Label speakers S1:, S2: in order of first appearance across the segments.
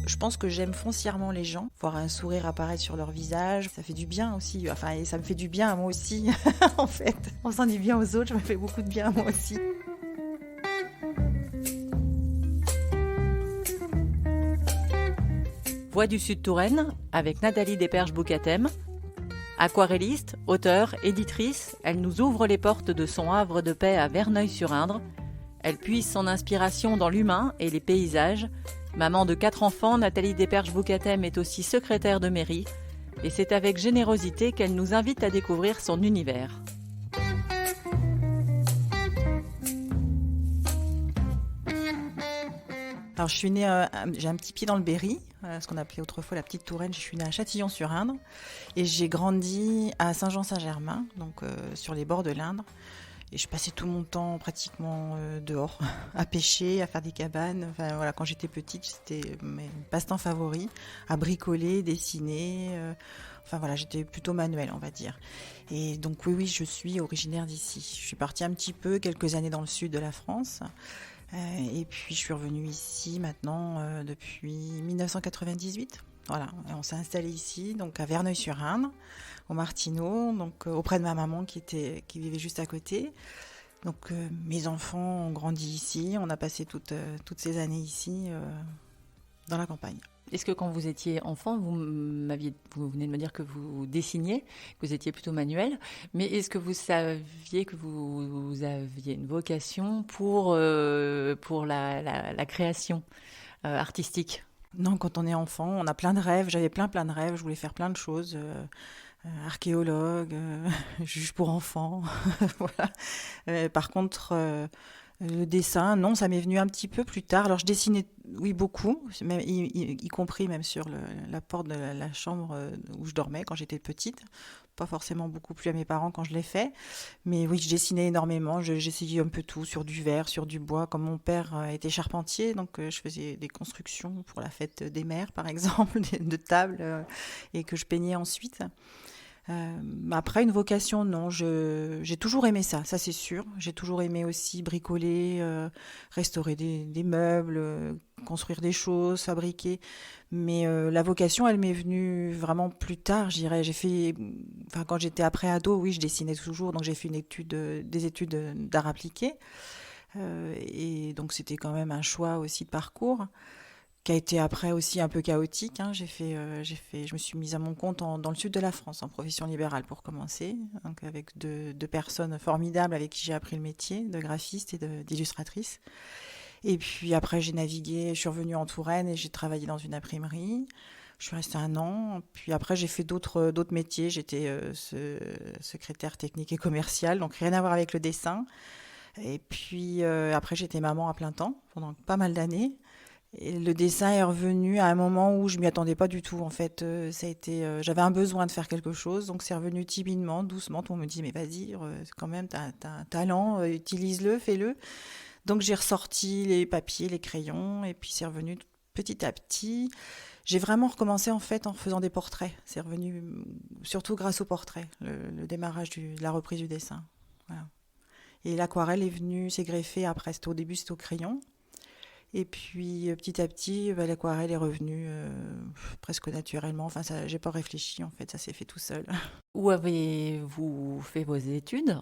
S1: Je pense que j'aime foncièrement les gens, voir un sourire apparaître sur leur visage, ça fait du bien aussi, enfin et ça me fait du bien à moi aussi en fait. On s'en dit bien aux autres, je me fais beaucoup de bien à moi aussi.
S2: Voix du Sud Touraine avec Nathalie Desperges-Boucatem. Aquarelliste, auteure, éditrice, elle nous ouvre les portes de son havre de paix à Verneuil-sur-Indre. Elle puise son inspiration dans l'humain et les paysages. Maman de 4 enfants, Nathalie Desperges-Boucatem est aussi secrétaire de mairie. Et c'est avec générosité qu'elle nous invite à découvrir son univers.
S1: Alors je suis née, j'ai un petit pied dans le Berry, ce qu'on appelait autrefois la petite Touraine. Je suis née à Châtillon-sur-Indre et j'ai grandi à Saint-Jean-Saint-Germain, donc sur les bords de l'Indre. Et je passais tout mon temps pratiquement dehors, à pêcher, à faire des cabanes. Enfin voilà, quand j'étais petite, c'était mes passe-temps favoris, à bricoler, dessiner. Enfin voilà, j'étais plutôt manuelle, on va dire. Et donc oui, je suis originaire d'ici. Je suis partie un petit peu, quelques années dans le sud de la France. Et puis je suis revenue ici maintenant depuis 1998. Voilà, et on s'est installé ici, donc à Verneuil-sur-Indre, au Martineau, donc auprès de ma maman qui vivait juste à côté. Donc mes enfants ont grandi ici, on a passé toutes ces années ici dans la campagne.
S2: Est-ce que quand vous étiez enfant, vous venez de me dire que vous dessiniez, que vous étiez plutôt manuel, mais est-ce que vous saviez que vous aviez une vocation pour la création artistique ?
S1: Non, quand on est enfant, on a plein de rêves, j'avais plein de rêves, je voulais faire plein de choses, archéologue, juge pour enfants, voilà. Par contre... le dessin, non, ça m'est venu un petit peu plus tard. Alors je dessinais, oui, beaucoup, même, y compris même sur la porte de la chambre où je dormais quand j'étais petite. Pas forcément beaucoup plu à mes parents quand je l'ai fait. Mais oui, je dessinais énormément. J'essayais un peu tout, sur du verre, sur du bois. Comme mon père était charpentier, donc je faisais des constructions pour la fête des mères, par exemple, de tables, et que je peignais ensuite. Après, une vocation, non. J'ai toujours aimé ça c'est sûr. J'ai toujours aimé aussi bricoler, restaurer des meubles, construire des choses, fabriquer. Mais la vocation, elle m'est venue vraiment plus tard, je dirais. Quand j'étais après ado, oui, je dessinais toujours. Donc j'ai fait des études d'art appliqué. Et donc c'était quand même un choix aussi de parcours, qui a été après aussi un peu chaotique. Hein. Je me suis mise à mon compte dans le sud de la France, en profession libérale pour commencer, donc avec deux personnes formidables avec qui j'ai appris le métier de graphiste et d'illustratrice. Et puis après, j'ai navigué, je suis revenue en Touraine et j'ai travaillé dans une imprimerie. Je suis restée 1 an. Puis après, j'ai fait d'autres métiers. J'étais secrétaire technique et commerciale, donc rien à voir avec le dessin. Et puis après, j'étais maman à plein temps pendant pas mal d'années. Et le dessin est revenu à un moment où je m'y attendais pas du tout. En fait, j'avais un besoin de faire quelque chose, donc c'est revenu timidement, doucement. Tout le monde me dit mais vas-y, quand même, t'as un talent, utilise-le, fais-le. Donc j'ai ressorti les papiers, les crayons, et puis c'est revenu petit à petit. J'ai vraiment recommencé en fait en faisant des portraits. C'est revenu surtout grâce aux portraits, le démarrage de la reprise du dessin. Voilà. Et l'aquarelle est venue, s'est greffée après. Au début, c'était au crayon. Et puis petit à petit, l'aquarelle est revenue presque naturellement. Enfin, ça, j'ai pas réfléchi en fait, ça s'est fait tout seul.
S2: Où avez-vous fait vos études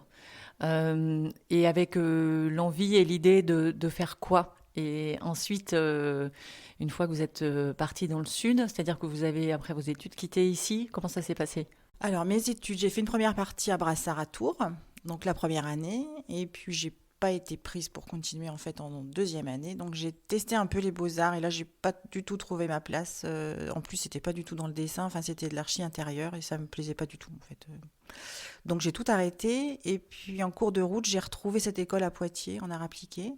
S2: et avec l'envie et l'idée de faire quoi ? Et ensuite, une fois que vous êtes parti dans le sud, c'est-à-dire que vous avez, après vos études, quitté ici, comment ça s'est passé ?
S1: Alors mes études, j'ai fait une première partie à Brassard à Tours, donc la première année, et puis j'ai pas été prise pour continuer en fait en 2e année, donc j'ai testé un peu les beaux-arts et là j'ai pas du tout trouvé ma place. En plus c'était pas du tout dans le dessin, enfin c'était de l'archi intérieur et ça me plaisait pas du tout en fait. Donc j'ai tout arrêté et puis en cours de route j'ai retrouvé cette école à Poitiers en art appliqué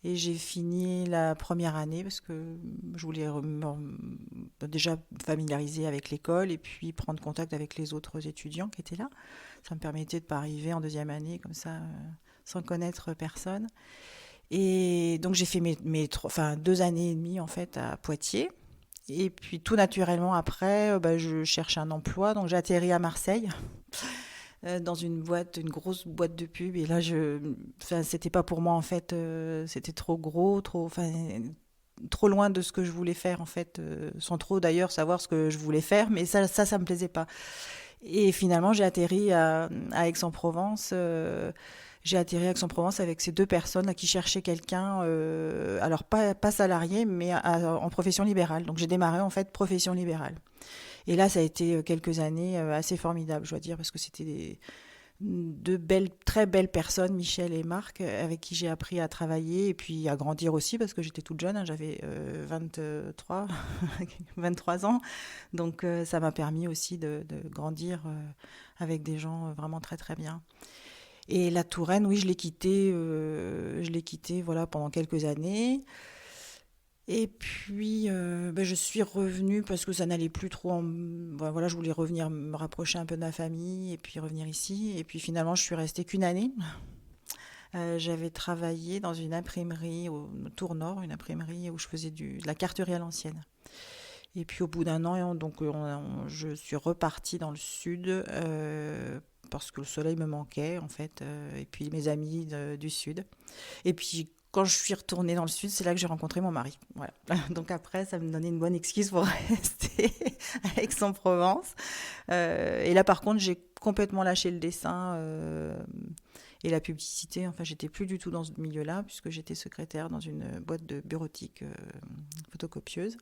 S1: et j'ai fini la première année parce que je voulais déjà familiariser avec l'école et puis prendre contact avec les autres étudiants qui étaient là. Ça me permettait de pas arriver en 2e année comme ça sans connaître personne. Et donc j'ai fait mes 2 années et demie en fait à Poitiers. Et puis tout naturellement après, je cherchais un emploi, donc j'ai atterri à Marseille dans une grosse boîte de pub. Et là, c'était pas pour moi en fait, c'était trop gros, trop loin de ce que je voulais faire, en fait, sans trop d'ailleurs savoir ce que je voulais faire, mais ça me plaisait pas. Et finalement, j'ai atterri à Aix-en-Provence. J'ai atterri à Aix-en-Provence avec ces deux personnes qui cherchaient quelqu'un, alors pas salarié, mais en profession libérale. Donc j'ai démarré en fait profession libérale. Et là, ça a été quelques années assez formidables, je dois dire, parce que c'était deux très belles personnes, Michel et Marc, avec qui j'ai appris à travailler et puis à grandir aussi, parce que j'étais toute jeune, hein, j'avais 23, 23 ans. Donc ça m'a permis aussi de grandir avec des gens vraiment très très bien. Et la Touraine, oui, je l'ai quitté voilà, pendant quelques années. Et puis, je suis revenue parce que ça n'allait plus trop. Voilà, je voulais revenir me rapprocher un peu de ma famille et puis revenir ici. Et puis finalement, je suis restée qu'une année. J'avais travaillé dans une imprimerie au Tour Nord, une imprimerie où je faisais de la carterie à l'ancienne. Et puis au bout d'un an, donc, je suis repartie dans le sud parce que le soleil me manquait en fait. Et puis mes amis du sud. Et puis quand je suis retournée dans le sud, c'est là que j'ai rencontré mon mari. Voilà. Donc après, ça me donnait une bonne excuse pour rester à Aix-en-Provence. Et là, par contre, j'ai complètement lâché le dessin et la publicité. Enfin, j'étais plus du tout dans ce milieu-là puisque j'étais secrétaire dans une boîte de bureautique photocopieuse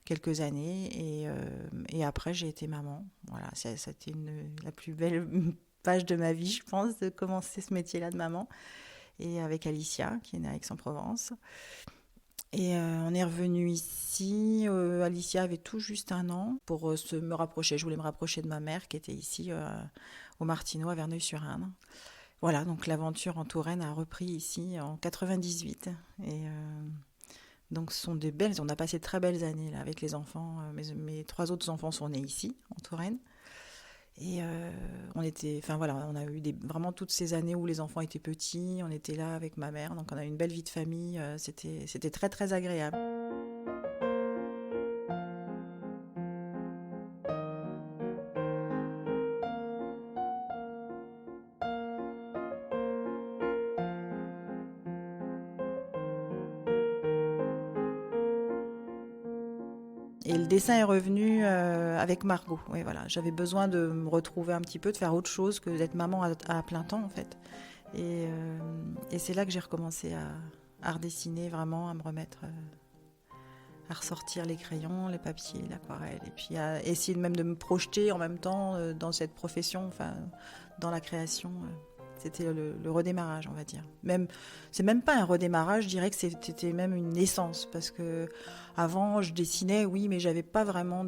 S1: quelques années. Et après, j'ai été maman. Voilà, c'était la plus belle page de ma vie, je pense, de commencer ce métier-là de maman. Et avec Alicia, qui est née à Aix-en-Provence. Et on est revenu ici. Alicia avait tout juste 1 an pour me rapprocher. Je voulais me rapprocher de ma mère, qui était ici au Martineau, à Verneuil-sur-Indre. Voilà, donc l'aventure en Touraine a repris ici en 98. Et donc ce sont on a passé de très belles années là, avec les enfants. Mes 3 autres enfants sont nés ici, en Touraine. Et on a eu vraiment toutes ces années où les enfants étaient petits, on était là avec ma mère, donc on a eu une belle vie de famille, c'était très très agréable. Et le dessin est revenu avec Margot. Oui, voilà. J'avais besoin de me retrouver un petit peu, de faire autre chose que d'être maman à plein temps, en fait. Et c'est là que j'ai recommencé à redessiner vraiment, à me remettre, à ressortir les crayons, les papiers, l'aquarelle. Et puis à essayer même de me projeter en même temps dans cette profession, enfin, dans la création. C'était le redémarrage, on va dire. C'est même pas un redémarrage, je dirais que c'était même une naissance. Parce que avant, je dessinais, oui, mais j'avais pas vraiment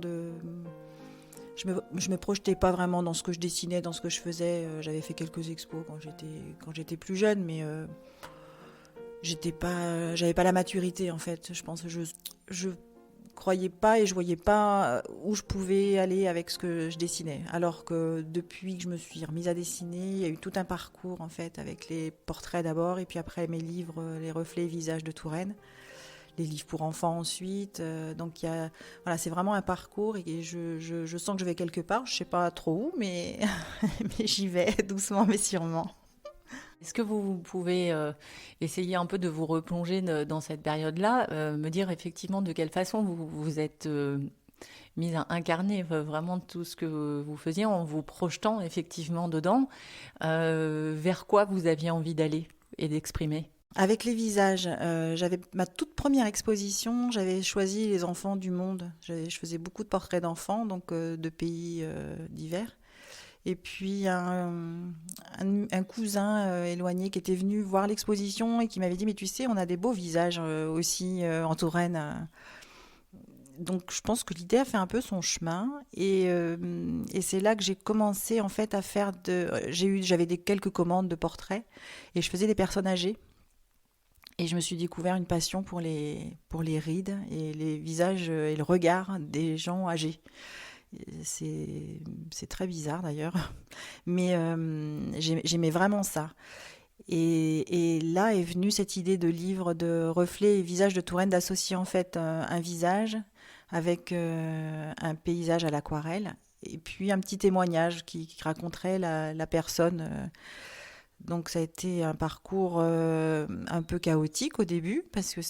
S1: je me projetais pas vraiment dans ce que je dessinais, dans ce que je faisais. J'avais fait quelques expos quand j'étais plus jeune, mais j'avais pas la maturité, en fait. Je pense que je croyais pas et je voyais pas où je pouvais aller avec ce que je dessinais. Alors que depuis que je me suis remise à dessiner, il y a eu tout un parcours en fait avec les portraits d'abord et puis après mes livres, les reflets visages de Touraine, les livres pour enfants ensuite. Donc voilà, c'est vraiment un parcours et je sens que je vais quelque part. Je sais pas trop où, mais mais j'y vais doucement mais sûrement.
S2: Est-ce que vous pouvez essayer un peu de vous replonger dans cette période-là, me dire effectivement de quelle façon vous vous êtes mise à incarner vraiment tout ce que vous faisiez en vous projetant effectivement dedans, vers quoi vous aviez envie d'aller et d'exprimer?
S1: Avec les visages, j'avais ma toute première exposition, j'avais choisi les enfants du monde. Je faisais beaucoup de portraits d'enfants, donc de pays divers. Et puis un cousin éloigné qui était venu voir l'exposition et qui m'avait dit mais tu sais on a des beaux visages aussi en Touraine. Donc je pense que l'idée a fait un peu son chemin et c'est là que j'ai commencé en fait à faire j'avais quelques commandes de portraits et je faisais des personnes âgées et je me suis découvert une passion pour les rides et les visages et le regard des gens âgés. C'est très bizarre d'ailleurs, mais j'aimais vraiment ça. Et là est venue cette idée de livre de reflets et visages de Touraine, d'associer en fait un visage avec un paysage à l'aquarelle, et puis un petit témoignage qui raconterait la personne Donc ça a été un parcours un peu chaotique au début parce que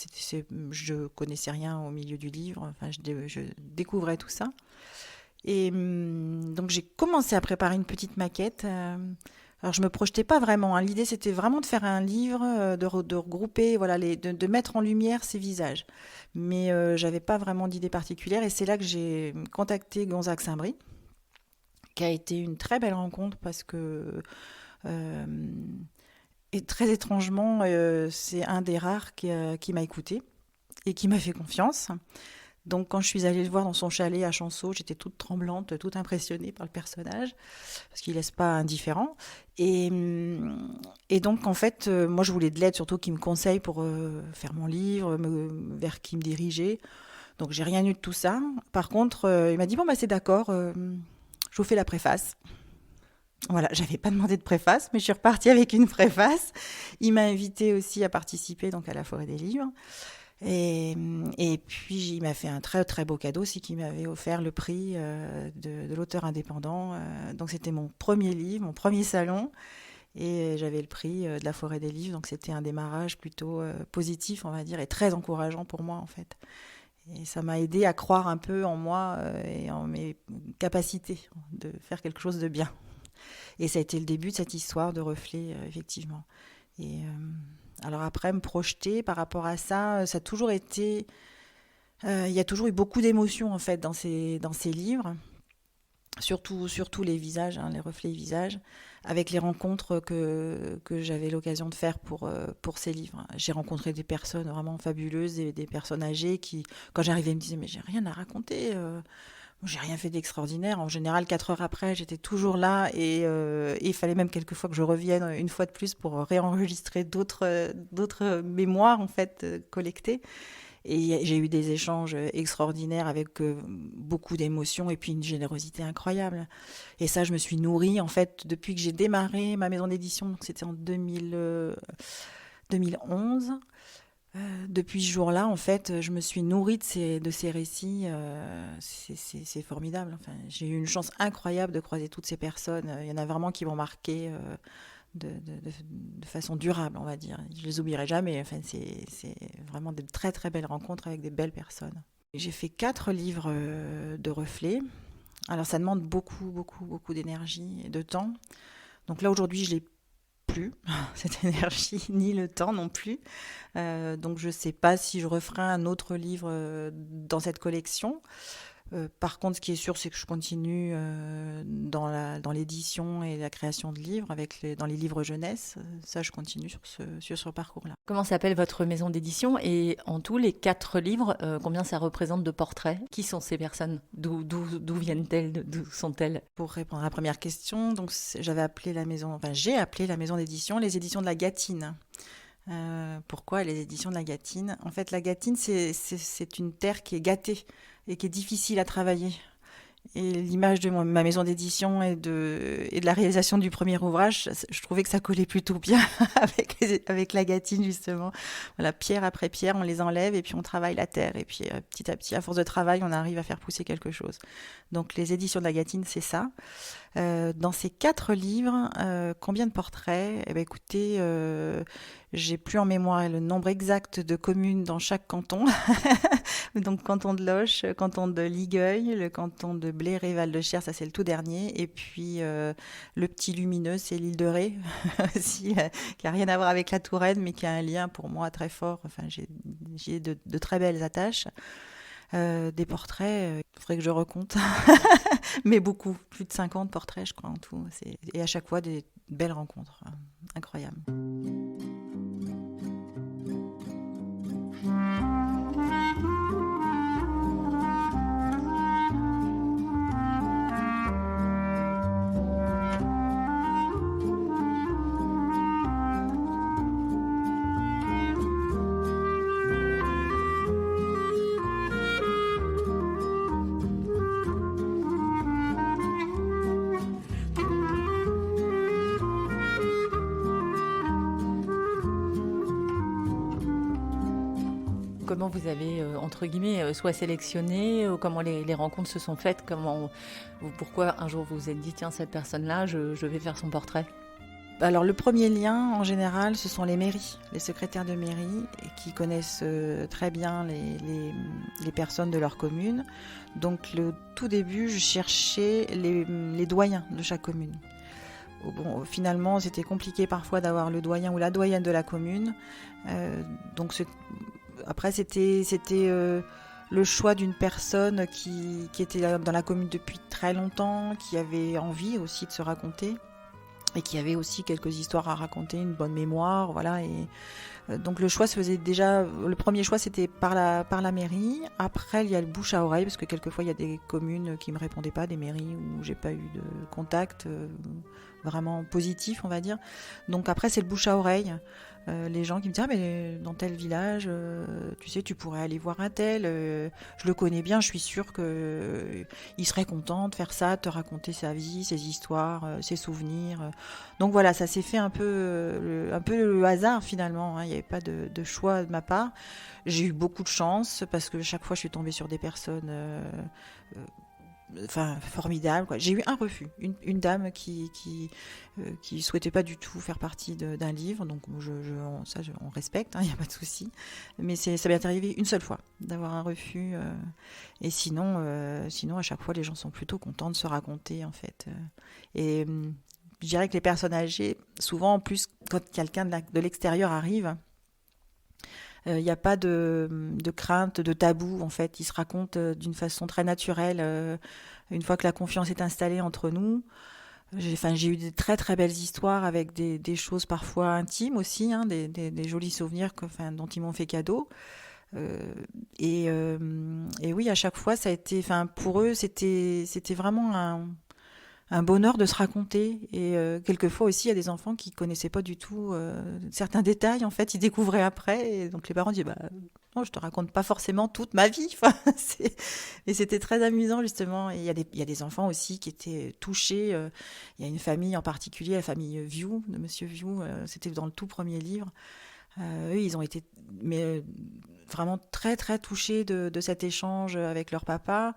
S1: je connaissais rien au milieu du livre, enfin je découvrais tout ça. Et donc j'ai commencé à préparer une petite maquette. Alors je me projetais pas vraiment, hein. L'idée c'était vraiment de faire un livre, de regrouper, voilà, de mettre en lumière ces visages. Mais j'avais pas vraiment d'idée particulière et c'est là que j'ai contacté Gonzague Saint-Brie, qui a été une très belle rencontre parce que euh, et très étrangement, c'est un des rares qui m'a écouté et qui m'a fait confiance. Donc quand je suis allée le voir dans son chalet à Chanceau, j'étais toute tremblante, toute impressionnée par le personnage, parce qu'il ne laisse pas indifférent. Et donc en fait, moi je voulais de l'aide, surtout qu'il me conseille pour faire mon livre, vers qui me diriger. Donc j'ai rien eu de tout ça. Par contre, il m'a dit, bon bah c'est d'accord, je vous fais la préface. Voilà, j'avais pas demandé de préface, mais je suis repartie avec une préface. Il m'a invitée aussi à participer donc à la Forêt des Livres. Et puis, il m'a fait un très, très beau cadeau, c'est qu'il m'avait offert le prix de l'auteur indépendant. Donc, c'était mon premier livre, mon premier salon. Et j'avais le prix de la Forêt des Livres. Donc, c'était un démarrage plutôt positif, on va dire, et très encourageant pour moi, en fait. Et ça m'a aidé à croire un peu en moi et en mes capacités de faire quelque chose de bien. Et ça a été le début de cette histoire de reflet, effectivement. Et alors après, me projeter par rapport à ça, ça a toujours été... Il y a toujours eu beaucoup d'émotions, en fait, dans ces livres. Surtout les visages, hein, les reflets visages, avec les rencontres que j'avais l'occasion de faire pour ces livres. J'ai rencontré des personnes vraiment fabuleuses, des personnes âgées qui, quand j'arrivais, me disaient « Mais j'ai rien à raconter j'ai rien fait d'extraordinaire. » En général, 4 heures après, j'étais toujours là et il fallait même quelquefois que je revienne une fois de plus pour réenregistrer d'autres mémoires en fait collectées. Et j'ai eu des échanges extraordinaires avec beaucoup d'émotions et puis une générosité incroyable. Et ça, je me suis nourrie en fait depuis que j'ai démarré ma maison d'édition. Donc c'était en 2011. Depuis ce jour-là, en fait, je me suis nourrie de ces récits. C'est formidable. Enfin, j'ai eu une chance incroyable de croiser toutes ces personnes. Il y en a vraiment qui m'ont marqué de façon durable, on va dire. Je les oublierai jamais. Enfin, c'est vraiment de très très belles rencontres avec des belles personnes. J'ai fait 4 livres de reflets. Alors ça demande beaucoup d'énergie et de temps. Donc là aujourd'hui, je l'ai plus, cette énergie, ni le temps non plus. Donc je ne sais pas si je referai un autre livre dans cette collection. Par contre, ce qui est sûr, c'est que je continue dans l'édition et la création de livres, dans les livres jeunesse. Ça, je continue sur ce parcours-là.
S2: Comment s'appelle votre maison d'édition? Et en tout, les 4 livres, combien ça représente de portraits? Qui sont ces personnes? D'où viennent-elles? D'où sont-elles?
S1: Pour répondre à la première question, donc j'ai appelé la maison d'édition les éditions de la Gâtine. Pourquoi les éditions de la Gâtine? En fait, la Gâtine, c'est une terre qui est gâtée et qui est difficile à travailler. Et l'image de ma maison d'édition et de la réalisation du premier ouvrage, je trouvais que ça collait plutôt bien avec la Gâtine, justement. Voilà, pierre après pierre, on les enlève et puis on travaille la terre. Et puis petit à petit, à force de travail, on arrive à faire pousser quelque chose. Donc les éditions de la Gâtine, c'est ça. Dans ces 4 livres, combien de portraits? Eh bien, écoutez, j'ai plus en mémoire le nombre exact de communes dans chaque canton. Donc canton de Loches, canton de Ligueuil, le canton de Bléré, Val-de-Cher, ça c'est le tout dernier. Et puis le petit lumineux, c'est l'île de Ré, aussi, qui n'a rien à voir avec la Touraine, mais qui a un lien pour moi très fort. Enfin, j'ai de très belles attaches. Des portraits, il faudrait que je recompte, mais beaucoup, plus de 50 portraits, je crois, en tout. Et à chaque fois, des belles rencontres, incroyables.
S2: Comment vous avez, entre guillemets, soit sélectionné, comment les rencontres se sont faites, pourquoi un jour vous vous êtes dit, tiens, cette personne-là, je vais faire son portrait?
S1: Alors le premier lien, en général, ce sont les mairies, les secrétaires de mairie qui connaissent très bien les personnes de leur commune. Donc le tout début, je cherchais les doyens de chaque commune. Bon, finalement, c'était compliqué parfois d'avoir le doyen ou la doyenne de la commune. Donc après, c'était le choix d'une personne qui était dans la commune depuis très longtemps, qui avait envie aussi de se raconter. Et qui avait aussi quelques histoires à raconter, une bonne mémoire, voilà. Et donc le choix se faisait déjà. Le premier choix c'était par la mairie. Après il y a le bouche à oreille parce que quelquefois il y a des communes qui me répondaient pas, des mairies où j'ai pas eu de contact vraiment positif, on va dire. Donc après c'est le bouche à oreille. Les gens qui me disent mais dans tel village, tu sais, tu pourrais aller voir un tel, je le connais bien, je suis sûre que il serait content de faire ça, de te raconter sa vie, ses histoires, ses souvenirs. Donc voilà, ça s'est fait un peu le hasard finalement, hein. Il n'y avait pas de choix de ma part. J'ai eu beaucoup de chance parce que chaque fois je suis tombée sur des personnes formidable, quoi. J'ai eu un refus, une dame qui souhaitait pas du tout faire partie d'un livre, donc on respecte, il n'y a pas de souci, mais ça m'est arrivé une seule fois d'avoir un refus, et sinon à chaque fois les gens sont plutôt contents de se raconter en fait, et je dirais que les personnes âgées, souvent en plus quand quelqu'un de l'extérieur arrive, il n'y a pas de crainte, de tabou, en fait. Ils se racontent d'une façon très naturelle. Une fois que la confiance est installée entre nous, j'ai eu des très très belles histoires avec des choses parfois intimes aussi, hein, des jolis souvenirs dont ils m'ont fait cadeau. Et oui, à chaque fois, ça a été, pour eux, c'était vraiment un bonheur de se raconter. Et quelquefois aussi, il y a des enfants qui connaissaient pas du tout certains détails. En fait, ils découvraient après. Et donc les parents disaient, non, je te raconte pas forcément toute ma vie. Et c'était très amusant justement. Et il y a des enfants aussi qui étaient touchés. Il y a une famille en particulier, la famille View, de Monsieur View. C'était dans le tout premier livre. Eux, ils ont été vraiment très très touchés de cet échange avec leur papa.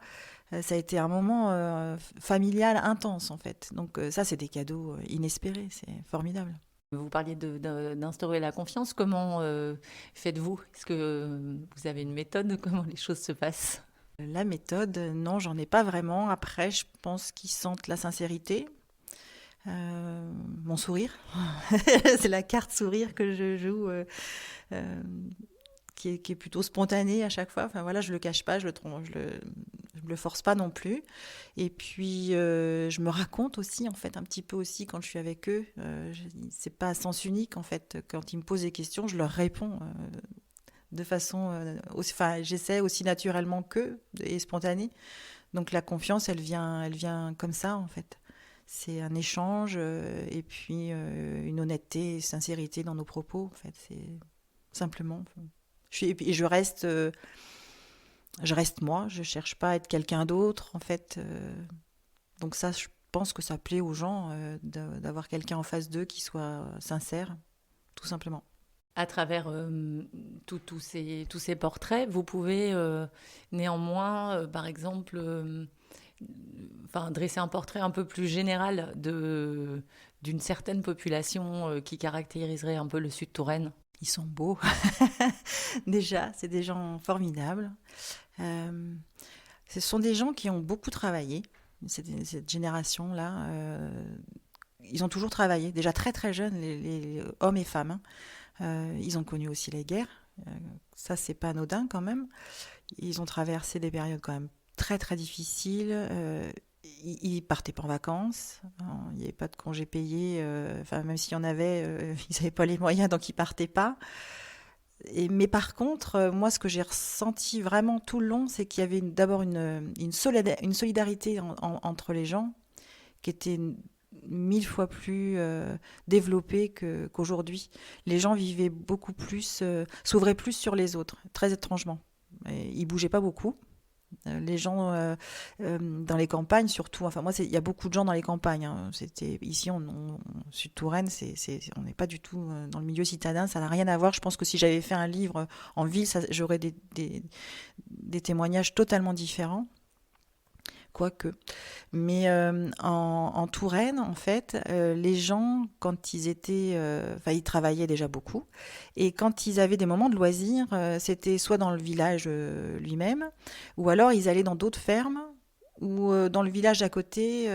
S1: Ça a été un moment familial intense en fait. Donc ça, c'est des cadeaux inespérés, c'est formidable.
S2: Vous parliez d'instaurer la confiance. Comment faites-vous? Est-ce que vous avez une méthode? Comment les choses se passent?
S1: La méthode, non, j'en ai pas vraiment. Après, je pense qu'ils sentent la sincérité. Mon sourire, c'est la carte sourire que je joue, qui est plutôt spontanée à chaque fois. Enfin voilà, je le cache pas, je le force pas non plus. Et puis je me raconte aussi en fait un petit peu aussi quand je suis avec eux. C'est pas à sens unique en fait. Quand ils me posent des questions, je leur réponds de façon, j'essaie aussi naturellement qu'eux et spontanée. Donc la confiance, elle vient comme ça en fait. C'est un échange et puis une honnêteté et sincérité dans nos propos. En fait, c'est simplement. Je reste moi. Je cherche pas à être quelqu'un d'autre. En fait, donc ça, je pense que ça plaît aux gens d'avoir quelqu'un en face d'eux qui soit sincère, tout simplement.
S2: À travers tous ces portraits, vous pouvez néanmoins, par exemple, dresser un portrait un peu plus général d'une certaine population qui caractériserait un peu le Sud-Touraine.
S1: Ils sont beaux. Déjà, c'est des gens formidables. Ce sont des gens qui ont beaucoup travaillé, cette génération-là. Ils ont toujours travaillé, déjà très très jeunes, les hommes et femmes, hein. Ils ont connu aussi les guerres. Ça, c'est pas anodin quand même. Ils ont traversé des périodes quand même très très difficiles. Ils partaient pas en vacances. Il n'y avait pas de congés payés. Même s'il y en avait, ils n'avaient pas les moyens, donc ils partaient pas. Mais par contre, moi, ce que j'ai ressenti vraiment tout le long, c'est qu'il y avait d'abord une solidarité entre les gens qui était 1000 fois plus développée qu'aujourd'hui. Les gens vivaient beaucoup plus, s'ouvraient plus sur les autres, très étrangement. Et ils bougeaient pas beaucoup. Les gens dans les campagnes, surtout. Enfin, moi, il y a beaucoup de gens dans les campagnes, hein. Ici, Sud-Touraine, on n'est pas du tout dans le milieu citadin. Ça n'a rien à voir. Je pense que si j'avais fait un livre en ville, j'aurais des témoignages totalement différents. quoique. Mais en Touraine, en fait, les gens, quand ils étaient... Enfin, ils travaillaient déjà beaucoup. Et quand ils avaient des moments de loisirs, c'était soit dans le village lui-même, ou alors ils allaient dans d'autres fermes, ou dans le village à côté,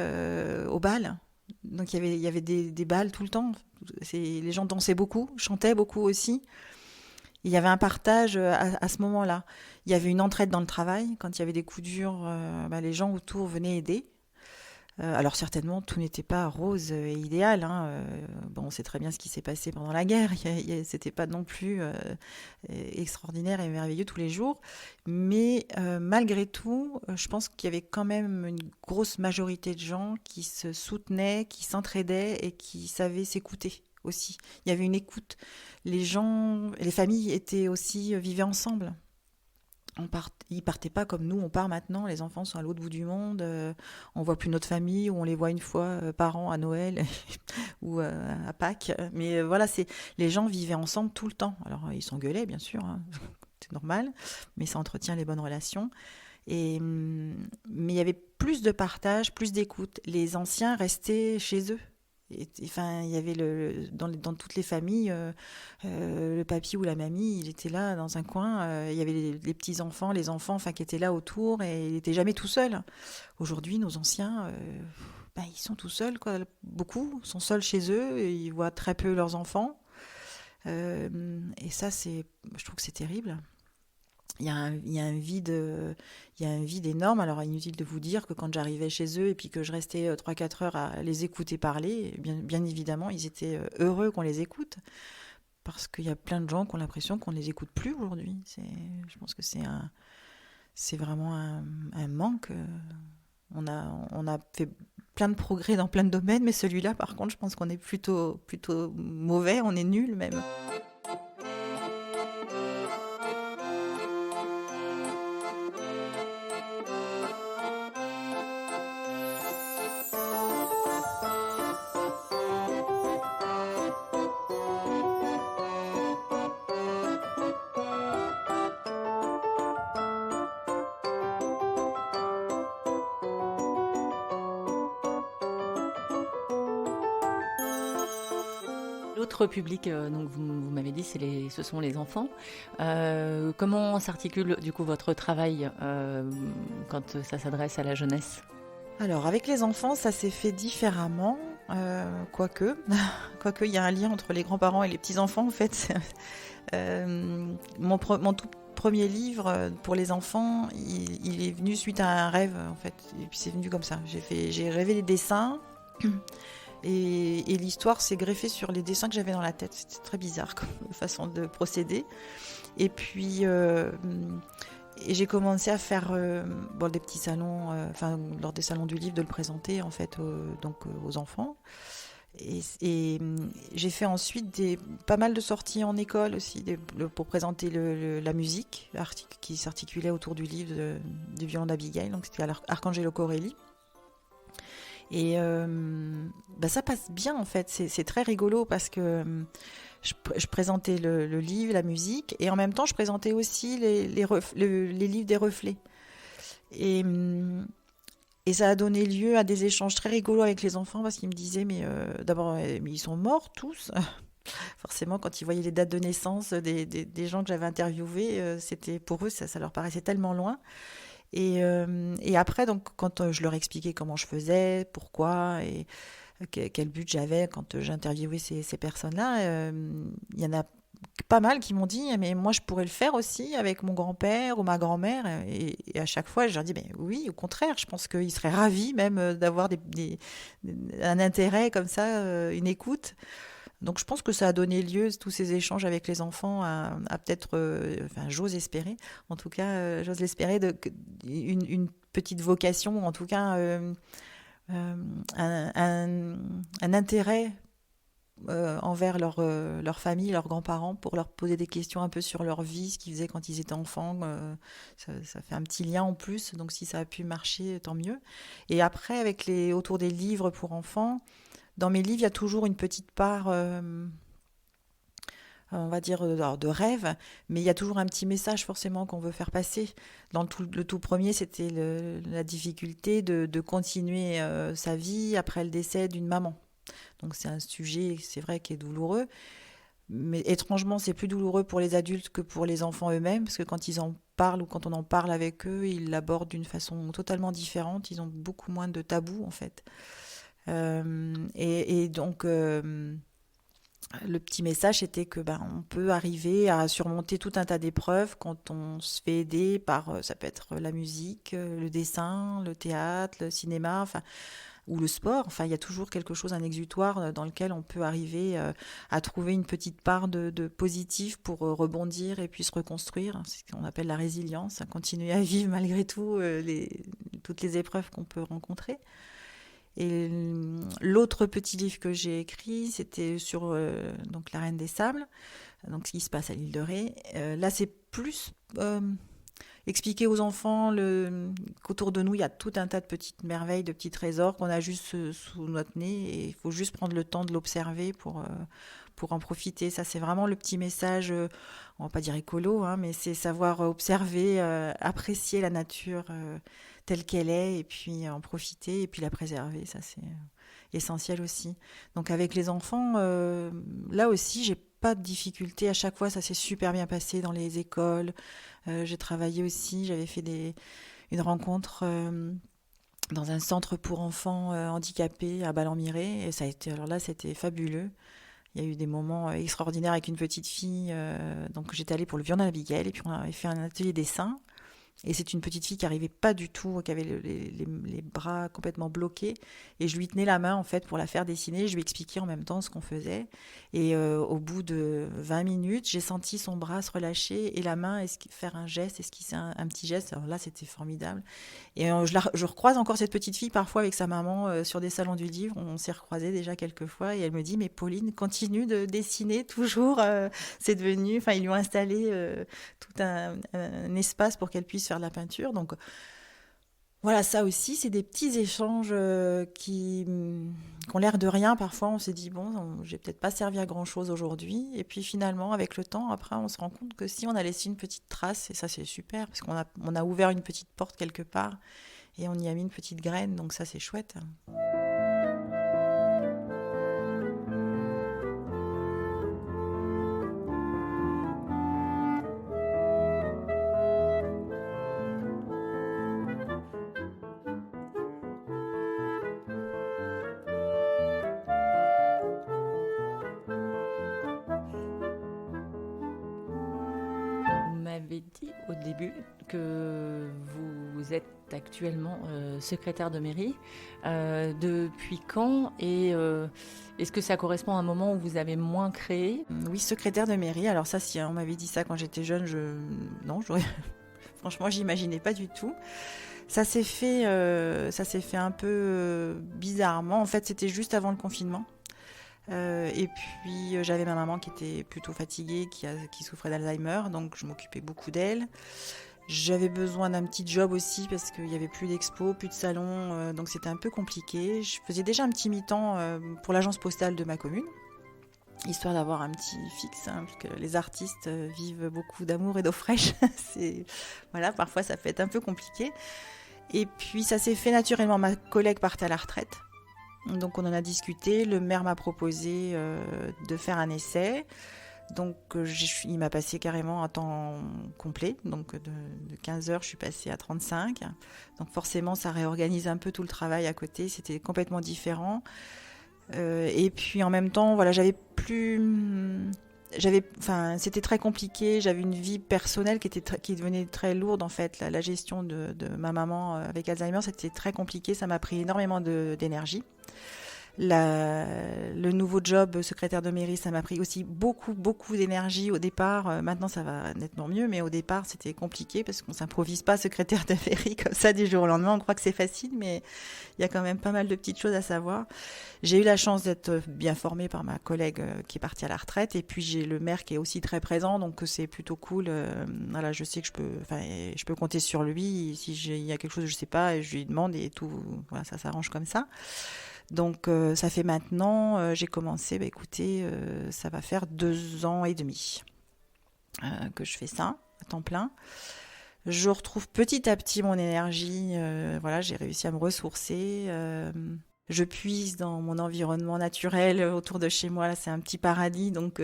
S1: au bal. Donc il y avait des bals tout le temps. Les gens dansaient beaucoup, chantaient beaucoup aussi. Il y avait un partage à ce moment-là. Il y avait une entraide dans le travail. Quand il y avait des coups durs, les gens autour venaient aider. Alors certainement, tout n'était pas rose et idéal, hein. Bon, on sait très bien ce qui s'est passé pendant la guerre. C'était pas non plus extraordinaire et merveilleux tous les jours. Mais malgré tout, je pense qu'il y avait quand même une grosse majorité de gens qui se soutenaient, qui s'entraidaient et qui savaient s'écouter aussi. Il y avait une écoute. Les gens, les familles étaient aussi vivaient ensemble. Ils partaient pas comme nous, on part maintenant, les enfants sont à l'autre bout du monde, on voit plus notre famille, ou on les voit une fois par an à Noël ou à Pâques. Mais voilà, les gens vivaient ensemble tout le temps. Alors ils s'engueulaient bien sûr, hein, c'est normal, mais ça entretient les bonnes relations. Mais il y avait plus de partage, plus d'écoute. Les anciens restaient chez eux. Enfin, il y avait dans toutes les familles, le papy ou la mamie, il était là dans un coin. Il y avait les petits enfants, les enfants, enfin, qui étaient là autour, et il n'était jamais tout seul. Aujourd'hui, nos anciens, ils sont tout seuls, quoi. Beaucoup sont seuls chez eux, et ils voient très peu leurs enfants. Et ça, je trouve que c'est terrible. Il y a un vide, il y a un vide énorme. Alors, inutile de vous dire que quand j'arrivais chez eux et puis que je restais 3-4 heures à les écouter parler, bien évidemment, ils étaient heureux qu'on les écoute. Parce qu'il y a plein de gens qui ont l'impression qu'on ne les écoute plus aujourd'hui. Je pense que c'est vraiment un manque. On a fait plein de progrès dans plein de domaines, mais celui-là, par contre, je pense qu'on est plutôt mauvais, on est nul même.
S2: L'autre public, donc vous m'avez dit, ce sont les enfants. Comment s'articule du coup votre travail quand ça s'adresse à la jeunesse?
S1: Alors, avec les enfants, ça s'est fait différemment, quoique. Quoique, il y a un lien entre les grands-parents et les petits-enfants, en fait. Mon tout premier livre pour les enfants, il est venu suite à un rêve, en fait. Et puis, c'est venu comme ça. J'ai rêvé des dessins. Et l'histoire s'est greffée sur les dessins que j'avais dans la tête. C'était très bizarre comme façon de procéder. Et puis, et j'ai commencé à faire des petits salons, lors des salons du livre, de le présenter en fait aux enfants. Et j'ai fait ensuite pas mal de sorties en école aussi pour présenter la musique qui s'articulait autour du livre du violon d'Abigail. Donc c'était à Arcangelo Corelli. Et ça passe bien en fait, c'est très rigolo parce que je présentais le livre, la musique, et en même temps je présentais aussi les livres des reflets. Et ça a donné lieu à des échanges très rigolos avec les enfants parce qu'ils me disaient d'abord mais ils sont morts tous. Forcément, quand ils voyaient les dates de naissance des gens que j'avais interviewés, c'était pour eux ça leur paraissait tellement loin. Et après, donc, quand je leur expliquais comment je faisais, pourquoi et quel but j'avais quand j'interviewais ces personnes-là, il y en a pas mal qui m'ont dit mais moi je pourrais le faire aussi avec mon grand-père ou ma grand-mère, et à chaque fois je leur dis mais oui, au contraire, je pense qu'ils seraient ravis même d'avoir un intérêt comme ça, une écoute. Donc je pense que ça a donné lieu, tous ces échanges avec les enfants, à peut-être, j'ose espérer, en tout cas, j'ose l'espérer, une petite vocation, en tout cas un intérêt envers leur famille, leurs grands-parents, pour leur poser des questions un peu sur leur vie, ce qu'ils faisaient quand ils étaient enfants. Ça fait un petit lien en plus, donc si ça a pu marcher, tant mieux. Et après, autour des livres pour enfants, dans mes livres, il y a toujours une petite part on va dire, de rêve, mais il y a toujours un petit message forcément qu'on veut faire passer. Le tout premier, c'était la difficulté de continuer sa vie après le décès d'une maman. Donc c'est un sujet, c'est vrai, qui est douloureux, mais étrangement, c'est plus douloureux pour les adultes que pour les enfants eux-mêmes, parce que quand ils en parlent ou quand on en parle avec eux, ils l'abordent d'une façon totalement différente, ils ont beaucoup moins de tabous en fait. Et donc, le petit message était que on peut arriver à surmonter tout un tas d'épreuves quand on se fait aider par, ça peut être la musique, le dessin, le théâtre, le cinéma, enfin, ou le sport. Enfin, il y a toujours quelque chose, un exutoire dans lequel on peut arriver à trouver une petite part de positif pour rebondir et puis se reconstruire. C'est ce qu'on appelle la résilience, continuer à vivre malgré tout toutes les épreuves qu'on peut rencontrer. Et l'autre petit livre que j'ai écrit, c'était sur donc la Reine des Sables, donc ce qui se passe à l'île de Ré. Là, c'est plus expliquer aux enfants qu'autour de nous, il y a tout un tas de petites merveilles, de petits trésors qu'on a juste sous notre nez, et il faut juste prendre le temps de l'observer pour en profiter. Ça, c'est vraiment le petit message, on va pas dire écolo, hein, mais c'est savoir observer, apprécier la nature telle qu'elle est, et puis en profiter, et puis la préserver. Ça, c'est essentiel aussi. Donc avec les enfants, là aussi, j'ai pas de difficulté. À chaque fois, ça s'est super bien passé dans les écoles. J'ai travaillé aussi, j'avais fait une rencontre dans un centre pour enfants handicapés à Ballon-Miré, et ça a été, alors là, c'était fabuleux. Il y a eu des moments extraordinaires avec une petite fille. Donc j'étais allée pour le Violon Abigail, et puis on avait fait un atelier dessin. Et c'est une petite fille qui arrivait pas du tout, qui avait les bras complètement bloqués. Et je lui tenais la main, en fait, pour la faire dessiner. Je lui expliquais en même temps ce qu'on faisait. Et au bout de 20 minutes, j'ai senti son bras se relâcher et la main faire un geste, esquisser un petit geste. Alors là, c'était formidable. Et je recroise encore cette petite fille parfois avec sa maman sur des salons du livre. On s'est recroisés déjà quelques fois. Et elle me dit, mais Pauline, continue de dessiner toujours. C'est devenu... Enfin, ils lui ont installé tout un espace pour qu'elle puisse faire de la peinture. Donc voilà, ça aussi, c'est des petits échanges qui ont l'air de rien. Parfois, on s'est dit, bon, j'ai peut-être pas servi à grand-chose aujourd'hui. Et puis finalement, avec le temps, après, on se rend compte que si on a laissé une petite trace, et ça, c'est super, parce on a ouvert une petite porte quelque part et on y a mis une petite graine. Donc ça, c'est chouette.
S2: Vous m'avez dit au début que vous êtes actuellement secrétaire de mairie. Depuis quand et est-ce que ça correspond à un moment où vous avez moins créé?
S1: Oui, secrétaire de mairie. Alors ça, si on m'avait dit ça quand j'étais jeune, non, j'aurais... Franchement, j'imaginais pas du tout. Ça s'est fait un peu bizarrement. En fait, c'était juste avant le confinement. Et puis j'avais ma maman qui était plutôt fatiguée, qui souffrait d'Alzheimer, donc je m'occupais beaucoup d'elle. J'avais besoin d'un petit job aussi parce qu'il n'y avait plus d'expo, plus de salon, donc c'était un peu compliqué. Je faisais déjà un petit mi-temps pour l'agence postale de ma commune, histoire d'avoir un petit fixe, hein, parce que les artistes vivent beaucoup d'amour et d'eau fraîche. Voilà, parfois ça peut être un peu compliqué. Et puis ça s'est fait naturellement, ma collègue partait à la retraite. Donc on en a discuté, le maire m'a proposé de faire un essai. Donc il m'a passé carrément un temps complet, donc de 15 heures je suis passée à 35. Donc forcément ça réorganise un peu tout le travail à côté, c'était complètement différent. Et puis en même temps, voilà, c'était très compliqué, j'avais une vie personnelle qui devenait très lourde en fait. La gestion de ma maman avec Alzheimer, c'était très compliqué, ça m'a pris énormément d'énergie. Le nouveau job secrétaire de mairie, ça m'a pris aussi beaucoup d'énergie au départ. Maintenant, ça va nettement mieux, mais au départ, c'était compliqué parce qu'on s'improvise pas secrétaire de mairie comme ça du jour au lendemain. On croit que c'est facile, mais il y a quand même pas mal de petites choses à savoir. J'ai eu la chance d'être bien formée par ma collègue qui est partie à la retraite, et puis j'ai le maire qui est aussi très présent, donc c'est plutôt cool. Voilà, je sais que je peux compter sur lui. Si il y a quelque chose que je sais pas, je lui demande et tout. Voilà, ça s'arrange comme ça. Donc ça fait maintenant, j'ai commencé, écoutez, ça va faire 2 ans et demi que je fais ça à temps plein. Je retrouve petit à petit mon énergie, voilà, j'ai réussi à me ressourcer. Je puise dans mon environnement naturel autour de chez moi, là c'est un petit paradis, donc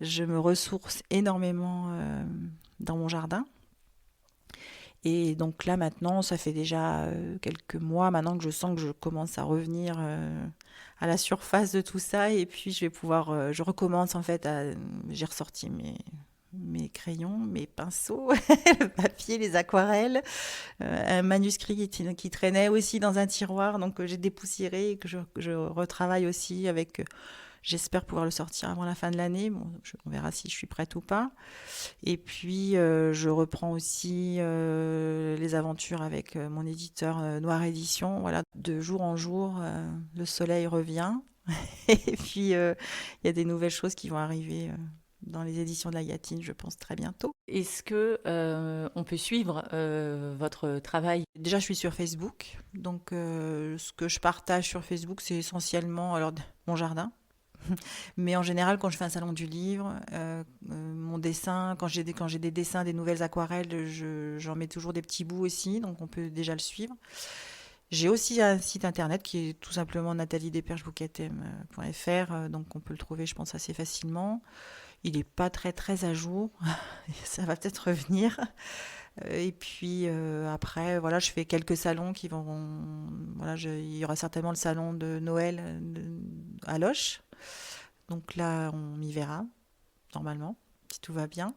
S1: je me ressource énormément dans mon jardin. Et donc là maintenant, ça fait déjà quelques mois maintenant que je sens que je commence à revenir à la surface de tout ça. Et puis je vais pouvoir, je recommence en fait j'ai ressorti mes crayons, mes pinceaux, le papier, les aquarelles, un manuscrit qui traînait aussi dans un tiroir, donc que j'ai dépoussiéré et que je retravaille aussi avec. J'espère pouvoir le sortir avant la fin de l'année. Bon, on verra si je suis prête ou pas. Et puis, je reprends aussi les aventures avec mon éditeur Noir Édition. Voilà, de jour en jour, le soleil revient. Et puis, il y a des nouvelles choses qui vont arriver dans les éditions de la Yatine, je pense, très bientôt.
S2: Est-ce que on peut suivre votre travail?
S1: Déjà, je suis sur Facebook. Donc, ce que je partage sur Facebook, c'est essentiellement alors, mon jardin. Mais en général, quand je fais un salon du livre, mon dessin, quand j'ai des dessins, des nouvelles aquarelles, j'en mets toujours des petits bouts aussi, donc on peut déjà le suivre. J'ai aussi un site internet qui est tout simplement nathaliedeperchebouquetem.fr, donc on peut le trouver, je pense, assez facilement. Il n'est pas très très à jour, ça va peut-être revenir. Et puis après, voilà, je fais quelques salons qui vont. Voilà, il y aura certainement le salon de Noël à Loches. Donc là, on y verra, normalement, si tout va bien.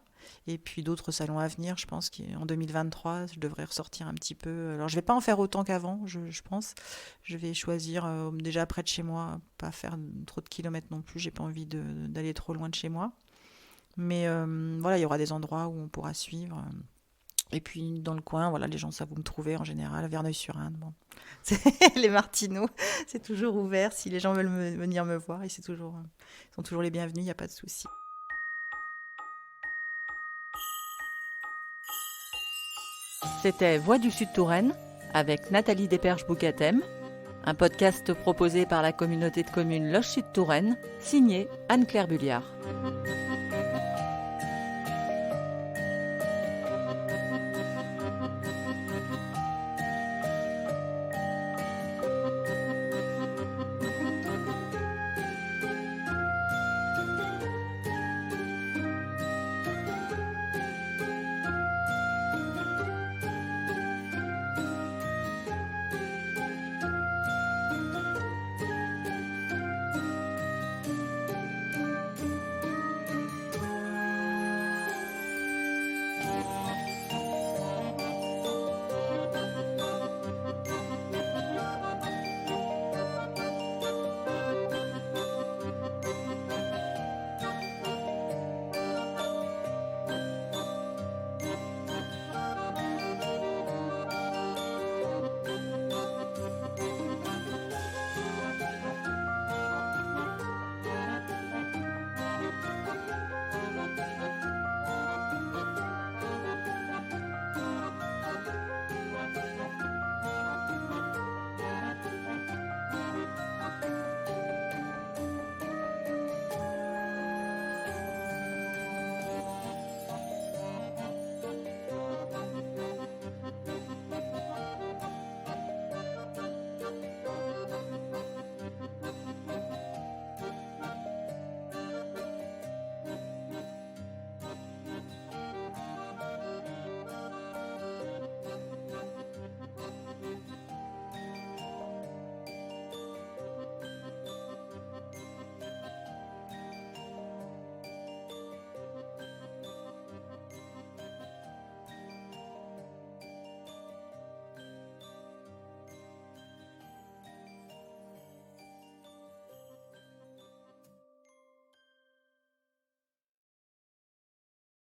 S1: Et puis d'autres salons à venir, je pense qu'en 2023, je devrais ressortir un petit peu. Alors, je ne vais pas en faire autant qu'avant, je pense. Je vais choisir déjà près de chez moi, pas faire trop de kilomètres non plus. J'ai pas envie d'aller trop loin de chez moi. Mais voilà, il y aura des endroits où on pourra suivre. Et puis dans le coin, voilà, les gens savent où me trouver en général, à Verneuil-sur-Indre. Bon. Les Martineaux, c'est toujours ouvert. Si les gens veulent venir me voir, ils sont toujours les bienvenus, il n'y a pas de souci.
S2: C'était Voix du Sud Touraine avec Nathalie Desperges-Bouquetem, un podcast proposé par la communauté de communes Loches Sud Touraine, signé Anne-Claire Bulliard.